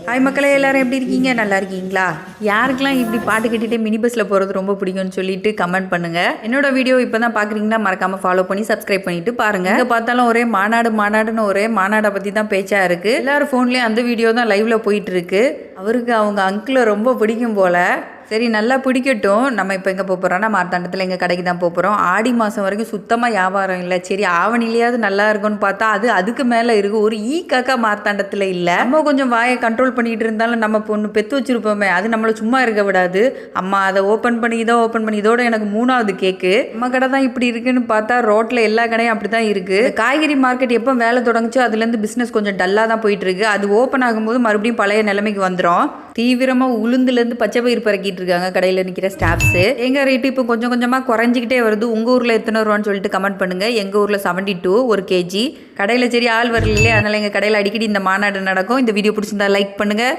Hi மக்களே, எல்லாரும் எப்படி இருக்கீங்க? நல்லா இருக்கீங்களா? யாருக்கெல்லாம் இப்படி பாட்டு கேட்டுகிட்டே மினி பஸ்ஸில் போகிறது ரொம்ப பிடிக்கும்னு சொல்லிட்டு கமெண்ட் பண்ணுங்கள். என்னோட வீடியோ இப்போ தான் பார்க்குறீங்கன்னா மறக்காமல் ஃபாலோ பண்ணி சப்ஸ்கிரைப் பண்ணிட்டு பாருங்கள். இங்கே பார்த்தாலும் ஒரே மாநாடுன்னு ஒரே மாநாடை பற்றி தான் பேச்சாக இருக்குது. எல்லாரும் ஃபோன்லேயும் அந்த வீடியோ தான் லைவில் போயிட்டு இருக்கு. அவருக்கு அவங்க அங்கிளை ரொம்ப பிடிக்கும் போல். சரி, நல்லா பிடிக்கட்டும். நம்ம இப்போ எங்கே போகிறோம்னா மார்த்தாண்டத்தில் எங்கள் கடைக்கு தான் போகிறோம். ஆடி மாதம் வரைக்கும் சுத்தமாக வியாபாரம் இல்லை. சரி, ஆவணிலையாவது நல்லா இருக்கும்னு பார்த்தா அதுக்கு மேலே இருக்குது. ஒரு காக்கா மார்த்தாண்டத்தில் இல்லை. நம்ம கொஞ்சம் வாயை கண்ட்ரோல் பண்ணிகிட்டு இருந்தாலும் நம்ம பொண்ணு பெற்று வச்சுருப்போமே, அது நம்மளை சும்மா இருக்க விடாது. அம்மா அதை ஓப்பன் பண்ணி இதோட எனக்கு 3வது கேக்கு. நம்ம கடை தான் இப்படி இருக்குன்னு பார்த்தா ரோட்டில் எல்லா கடையும் அப்படி தான் இருக்குது. காய்கறி மார்க்கெட் எப்போ வேலை தொடங்குச்சோ அதுலேருந்து பிஸ்னஸ் கொஞ்சம் டல்லாக தான் போயிட்டு இருக்கு. அது ஓப்பன் ஆகும்போது மறுபடியும் பழைய நிலைமைக்கு வந்துடும். தீவிரமாக உளுந்துலேருந்து பச்சை பயிர் பறக்கிட்டு இருக்காங்க கடையில் நிற்கிற ஸ்டாஃப்ஸு. எங்கள் ரேட்டு இப்போ கொஞ்சம் கொஞ்சமாக குறைஞ்சிக்கிட்டே வருது. உங்கள் ஊரில் எத்தனை ரூபான்னு சொல்லிட்டு கமெண்ட் பண்ணுங்கள். எங்கள் ஊரில் 72 ஒரு கேஜி. கடையில் சரி ஆள் வரலையே, அதனால் எங்கள் கடையில் அடிக்கடி இந்த மாநாடு நடக்கும். இந்த வீடியோ பிடிச்சிருந்தா லைக் பண்ணுங்கள்.